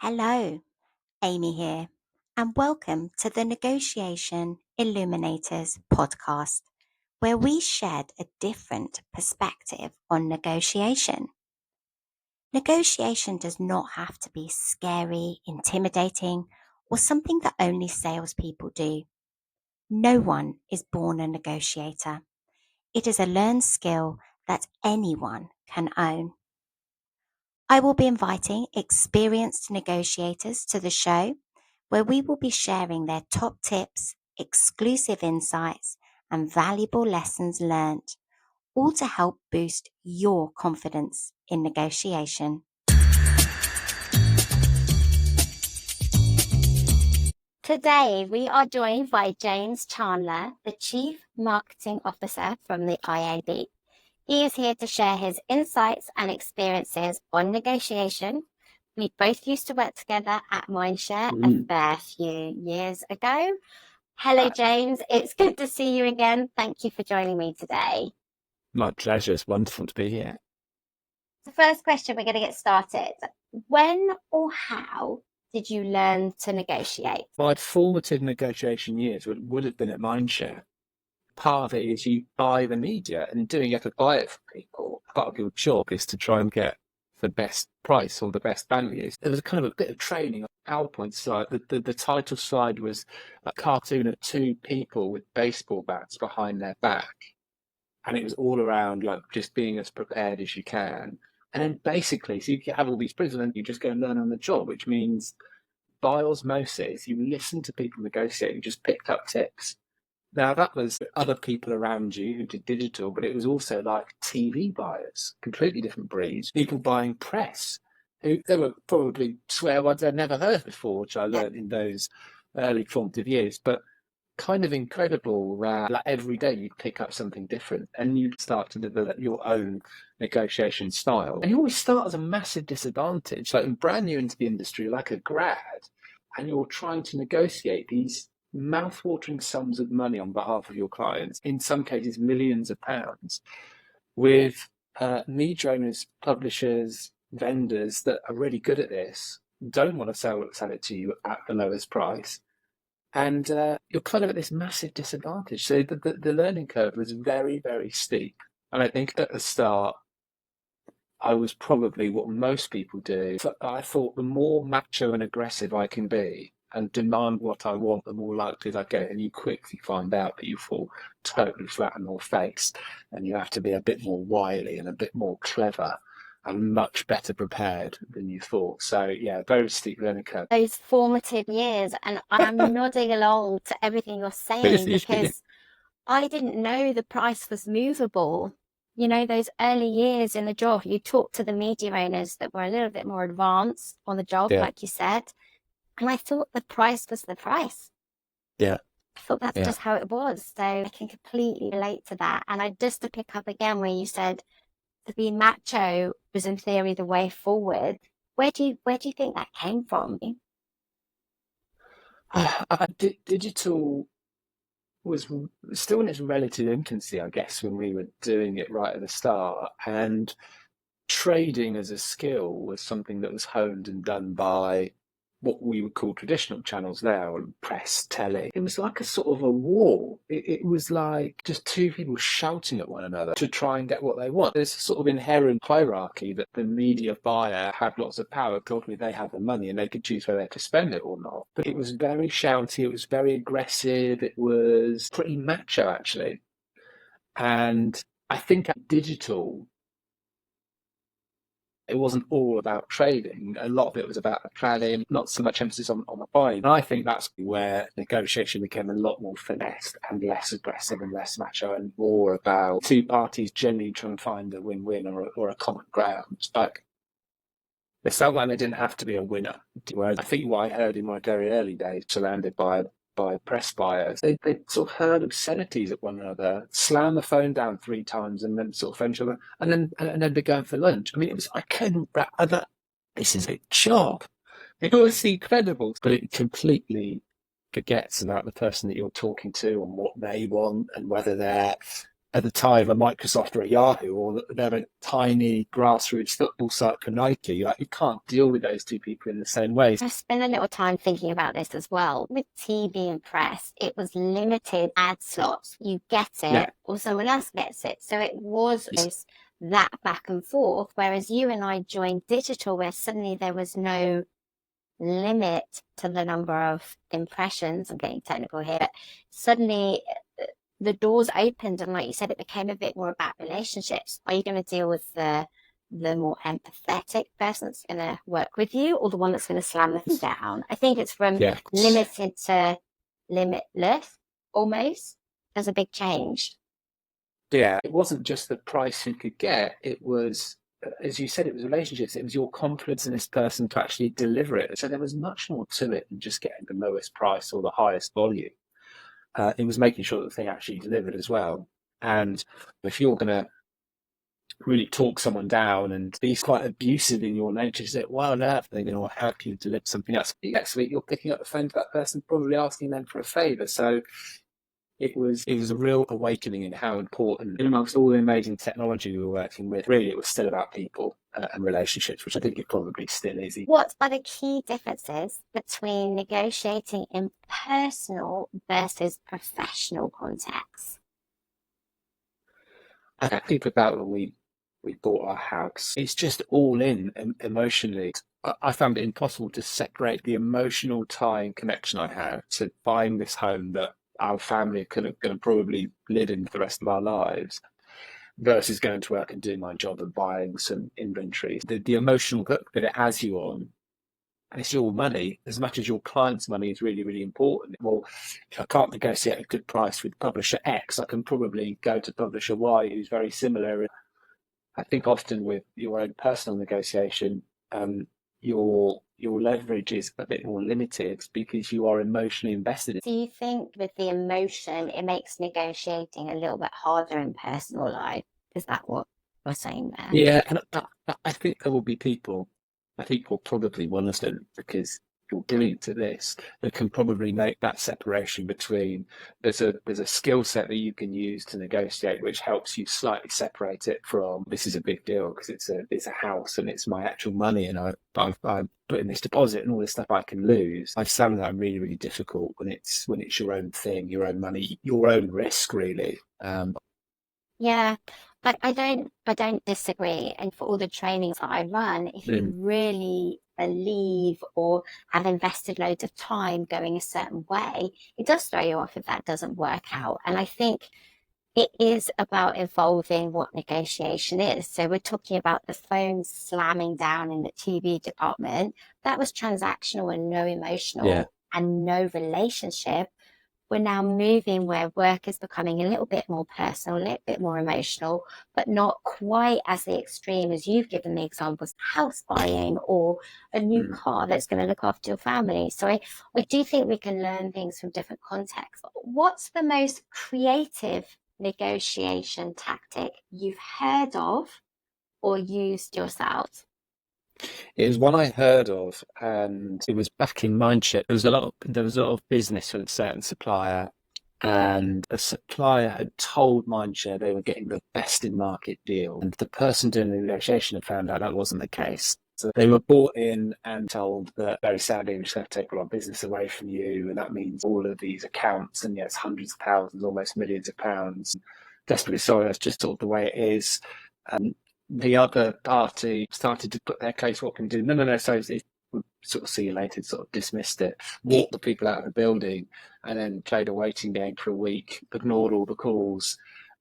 Hello, Amy here, and welcome to the Negotiation Illuminators podcast, where we shed a different perspective on negotiation. Negotiation does not have to be scary, intimidating, or something that only salespeople do. No one is born a negotiator. It is a learned skill that anyone can own. I will be inviting experienced negotiators to the show where we will be sharing their top tips, exclusive insights, and valuable lessons learned, all to help boost your confidence in negotiation. Today, we are joined by James Chandler, the Chief Marketing Officer from the IAB. He is here to share his insights and experiences on negotiation. We both used to work together at Mindshare a fair few years ago. Hello, James. It's good to see you again. Thank you for joining me today. My pleasure. It's wonderful to be here. The first question, we're going to get started. When or how did you learn to negotiate? My formative negotiation years would have been at Mindshare. Part of it is you buy the media, and in doing you have to buy it from people. Part of your job is to try and get the best price or the best values. There was kind of a bit of training. PowerPoint slide, the title slide was a cartoon of two people with baseball bats behind their back. And it was all around like just being as prepared as you can. And then basically, so you have all these principles and you just go and learn on the job, which means by osmosis, you listen to people negotiate, you just picked up tips. Now, that was other people around you who did digital, but it was also like TV buyers, completely different breeds, people buying press, who they were probably swear words I'd never heard before, which I learned in those early formative years. But kind of incredible that like every day you pick up something different and you start to develop your own negotiation style. And you always start as a massive disadvantage, like brand new into the industry, like a grad, and you're trying to negotiate these mouth-watering sums of money on behalf of your clients, in some cases millions of pounds, with media owners, publishers, vendors that are really good at this, don't want to sell it to you at the lowest price. And you're kind of at this massive disadvantage. So the learning curve was very, very steep. And I think at the start, I was probably what most people do. I thought the more macho and aggressive I can be and demand what I want, the more likely I get. And you quickly find out that you fall totally flat on your face. And you have to be a bit more wily and a bit more clever and much better prepared than you thought. So, yeah, very steep learning curve. Those formative years, and I'm nodding along to everything you're saying because I didn't know the price was movable. You know, those early years in the job, you talked to the media owners that were a little bit more advanced on the job, like you said. And I thought the price was the price. Yeah. I thought that's just how it was. So I can completely relate to that. And just to pick up again where you said to be macho was in theory the way forward. Where do you think that came from? Digital was still in its relative infancy, I guess, when we were doing it right at the start. And trading as a skill was something that was honed and done by what we would call traditional channels now, press, telly. It was like a sort of a war. It was like just two people shouting at one another to try and get what they want. There's a sort of inherent hierarchy that the media buyer had lots of power. Ultimately, they had the money and they could choose whether to spend it or not. But it was very shouty. It was very aggressive. It was pretty macho, actually. And I think at digital, it wasn't all about trading. A lot of it was about the planning, not so much emphasis on the buying. And I think that's where negotiation became a lot more finessed and less aggressive and less macho and more about two parties generally trying to find a win-win or a common ground. But it felt like there didn't have to be a winner. Whereas I think what I heard in my very early days, surrounded by press buyers, they sort of heard obscenities at one another, slam the phone down 3 times and then sort of friend each other, and then be going for lunch. I mean, I couldn't wrap that. This is a job. It was incredible, but it completely forgets about the person that you're talking to and what they want and whether they're at the time a Microsoft or a Yahoo, or they're a tiny grassroots football site for Nike. Like, you can't deal with those two people in the same way. I spent a little time thinking about this as well. With TV and press, it was limited ad slots. You get Yeah. it or someone else gets it. So it was that back and forth. Whereas you and I joined digital, where suddenly there was no limit to the number of impressions. I'm getting technical here, but suddenly the doors opened, and like you said, it became a bit more about relationships. Are you going to deal with the more empathetic person that's going to work with you, or the one that's going to slam them down? I think it's from limited to limitless almost. There's a big change. Yeah, it wasn't just the price you could get. It was, as you said, it was relationships. It was your confidence in this person to actually deliver it. So there was much more to it than just getting the lowest price or the highest volume. It was making sure that the thing actually delivered as well. And if you're going to really talk someone down and be quite abusive in your nature, say, well, no, they're going to help you deliver something else. Next week, you're picking up the phone to that person, probably asking them for a favour. So it was a real awakening in how important, in amongst all the amazing technology we were working with, really it was still about people and relationships, which I think it probably still is. What are the key differences between negotiating in personal versus professional contexts? I think about when we bought our house, it's just all in emotionally. I found it impossible to separate the emotional tie and connection I had to buying this home that our family are going to probably live in for the rest of our lives, versus going to work and doing my job and buying some inventory. The emotional hook that it has you on, and it's your money as much as your client's money, is really, really important. Well, if I can't negotiate a good price with publisher X, I can probably go to publisher Y, who's very similar. I think often with your own personal negotiation, your leverage is a bit more limited because you are emotionally invested. Do you think with the emotion, it makes negotiating a little bit harder in personal life? Is that what you're saying there? Yeah, and I think there will be people, I think you'll probably one of them, because you're doing to this, that can probably make that separation between there's a skill set that you can use to negotiate, which helps you slightly separate it from this is a big deal because it's a house and it's my actual money and I'm putting this deposit and all this stuff I can lose. I've found that really, really difficult when it's your own thing, your own money, your own risk, really. Yeah, but I don't disagree. And for all the trainings that I run, if you really believe or have invested loads of time going a certain way, it does throw you off if that doesn't work out. And I think it is about evolving what negotiation is. So we're talking about the phone slamming down in the TV department. That was transactional and no emotional and no relationship. We're now moving where work is becoming a little bit more personal, a little bit more emotional, but not quite as the extreme as you've given the examples, house buying or a new car that's going to look after your family. So I do think we can learn things from different contexts. What's the most creative negotiation tactic you've heard of or used yourself? It was one I heard of, and it was back in Mindshare. There was a lot of business with a certain supplier, and a supplier had told Mindshare they were getting the best in market deal, and the person doing the negotiation had found out that wasn't the case. So they were brought in and told that very sadly we're just going to take all our business away from you, and that means all of these accounts, and yes, hundreds of thousands, almost millions of pounds. Desperately sorry, that's just sort of the way it is. The other party started to put their case, what can do? No. So it would sort of see you later, sort of dismissed it, walked the people out of the building, and then played a waiting game for a week, ignored all the calls.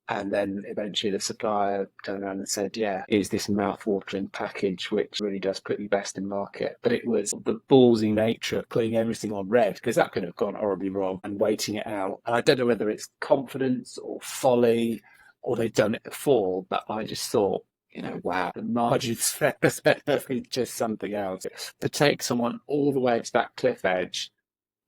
And then eventually the supplier turned around and said, yeah, here's this mouth-watering package, which really does put you best in market. But it was the ballsy nature of putting everything on red, because that could have gone horribly wrong, and waiting it out. And I don't know whether it's confidence or folly or they've done it before, but I just thought, wow, the margins there is just something else. To take someone all the way to that cliff edge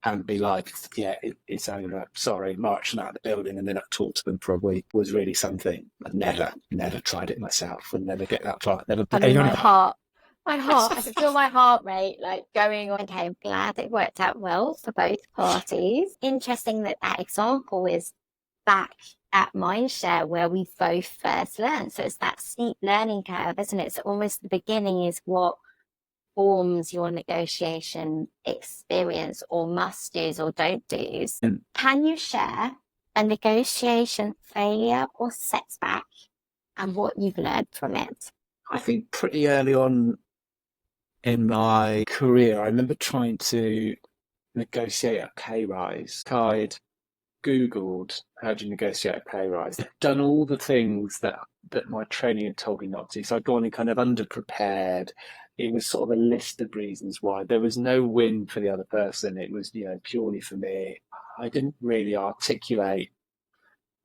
and be like, yeah, it's over, sorry, marching out of the building, and then not talk to them for a week was really something. I've never tried it myself, and never get that far. Never. I mean, my heart, I can feel my heart rate like going on. Okay, I'm glad it worked out well for both parties. Interesting that example is back at Mindshare where we both first learned. So it's that steep learning curve, isn't it? So almost the beginning is what forms your negotiation experience or must do's or don't do's. Can you share a negotiation failure or setback and what you've learned from it? I think pretty early on in my career, I remember trying to negotiate a pay rise. I'd Googled how do you negotiate a pay rise. I'd done all the things that my training had told me not to. So I'd gone in kind of underprepared. It was sort of a list of reasons why. There was no win for the other person. It was, purely for me. I didn't really articulate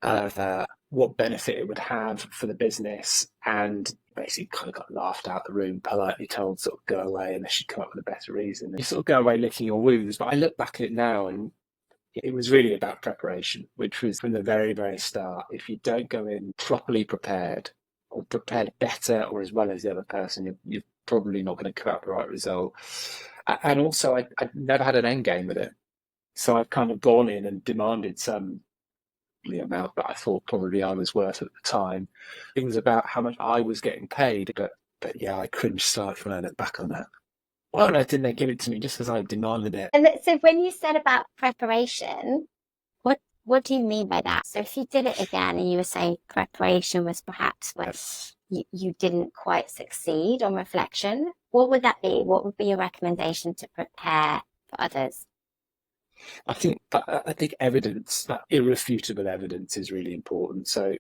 what benefit it would have for the business, and basically kind of got laughed out the room, politely told sort of go away unless you come up with a better reason. You sort of go away licking your wounds. But I look back at it now, and it was really about preparation, which was from the very, very start. If you don't go in properly prepared, or prepared better or as well as the other person, you're probably not going to come out the right result. And also, I never had an end game with it. So I've kind of gone in and demanded the amount that I thought probably I was worth at the time. It was about how much I was getting paid, but yeah, I cringed slightly when I look back on that. Why on earth didn't they give it to me just as I demanded it? And so when you said about preparation, what do you mean by that? So if you did it again and you were saying preparation was perhaps when you didn't quite succeed on reflection, what would that be? What would be your recommendation to prepare for others? I think evidence, that irrefutable evidence, is really important. So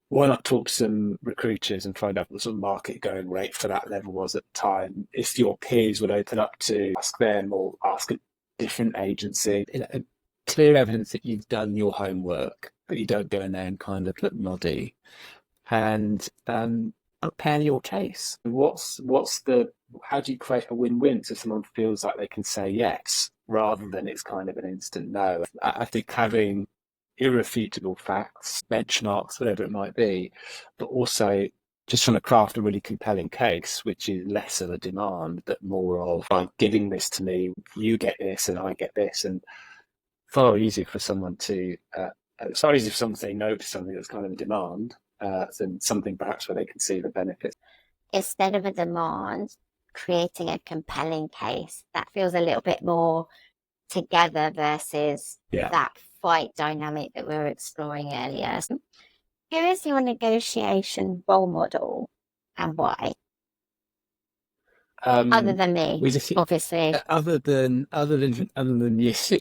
why not talk to some recruiters and find out what the sort of market going rate for that level was at the time? If your peers would open up to ask them or ask a different agency, clear evidence that you've done your homework, that you don't go in there and kind of look noddy, and prepare your case. How do you create a win-win so someone feels like they can say yes rather than it's kind of an instant no? I think having irrefutable facts, benchmarks, whatever it might be, but also just trying to craft a really compelling case, which is less of a demand, but more of, by giving this to me, you get this and I get this. And far easier for someone to say no to something that's kind of a demand than something perhaps where they can see the benefits. Instead of a demand, creating a compelling case that feels a little bit more together versus that fight dynamic that we were exploring earlier. Who is your negotiation role model and why? Other than me, obviously. Other than yes,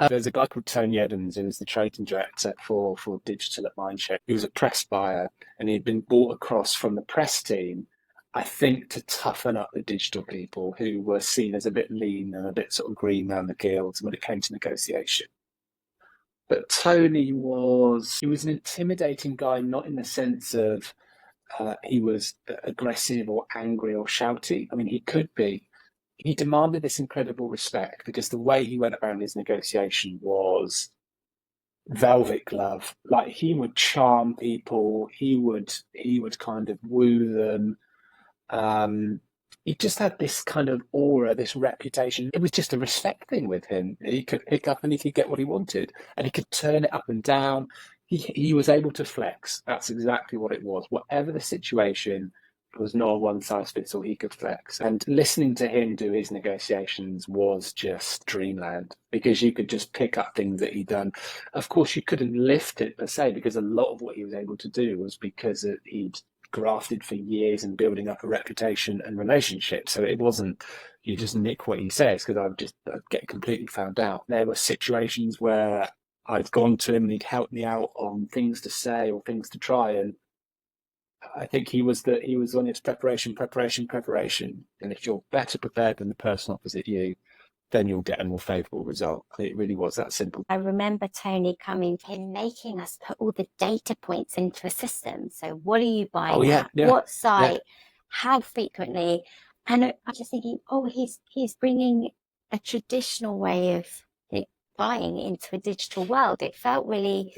there's a guy called Tony Evans who was the trading director for digital at Mindshare. He was a press buyer, and he'd been brought across from the press team, I think, to toughen up the digital people who were seen as a bit lean and a bit sort of green around the gills when it came to negotiation. But Tony was an intimidating guy, not in the sense of he was aggressive or angry or shouty. I mean, he could be. He demanded this incredible respect because the way he went around his negotiation was velvet glove. Like, he would charm people. He would kind of woo them. He just had this kind of aura, this reputation. It was just a respect thing with him. He could pick up and he could get what he wanted, and he could turn it up and down. He was able to flex. That's exactly what it was. Whatever the situation, it was not a one size fits all. He could flex. And listening to him do his negotiations was just dreamland, because you could just pick up things that he'd done. Of course, you couldn't lift it per se, because a lot of what he was able to do was because he'd grafted for years and building up a reputation and relationship. So it wasn't you just nick what he says, because I'd get completely found out. There were situations where I'd gone to him and he'd helped me out on things to say or things to try, and I think he was on its preparation. And if you're better prepared than the person opposite you, then you'll get a more favourable result. It really was that simple. I remember Tony coming in, making us put all the data points into a system. So what are you buying at? What site? How frequently? And I'm just thinking, he's bringing a traditional way of buying into a digital world. It felt really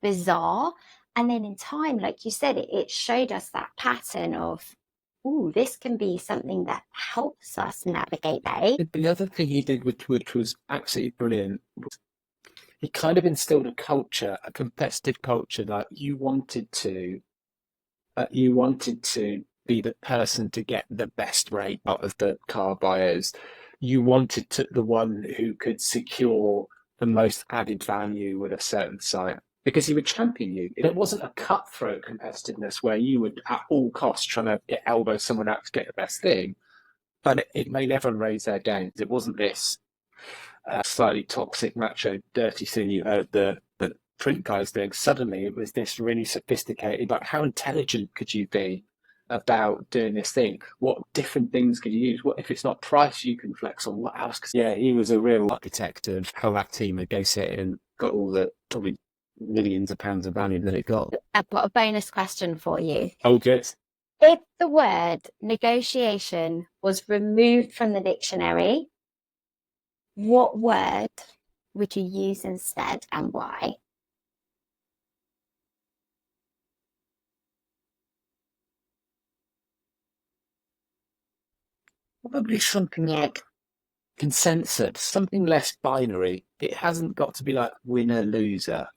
bizarre. And then in time, like you said, it showed us that pattern of, this can be something that helps us navigate that. The other thing he did, which was absolutely brilliant, he kind of instilled a culture, a competitive culture. Like you wanted to be the person to get the best rate out of the car buyers. You wanted the one who could secure the most added value with a certain site because he would champion you. It wasn't a cutthroat competitiveness where you would at all costs trying to elbow someone out to get the best thing. But it made everyone raise their games. It wasn't this slightly toxic, macho, dirty thing you heard the print guys doing. Suddenly it was this really sophisticated, like how intelligent could you be about doing this thing? What different things could you use? What if it's not price you can flex on? What else? Yeah, he was a real architect of how that team negotiated and got all the probably millions of pounds of value that it got. I've got a bonus question for you. Oh, good. If the word negotiation was removed from the dictionary, what word would you use instead and why? Probably something like consensus, something less binary. It hasn't got to be like winner, loser.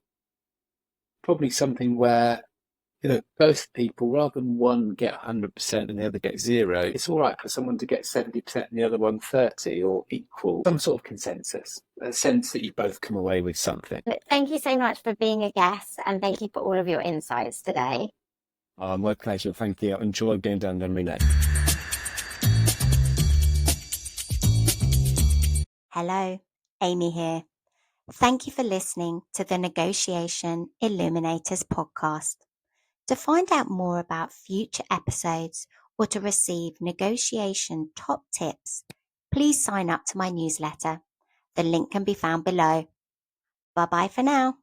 Probably something where, both people, rather than one get 100% and the other get 0, it's all right for someone to get 70% and the other one 30 or equal. Some sort of consensus, a sense that you both come away with something. Thank you so much for being a guest and thank you for all of your insights today. My pleasure. Thank you. I enjoyed being down there. Hello, Amy here. Thank you for listening to the Negotiation Illuminators podcast. To find out more about future episodes or to receive negotiation top tips, please sign up to my newsletter. The link can be found below. Bye-bye for now.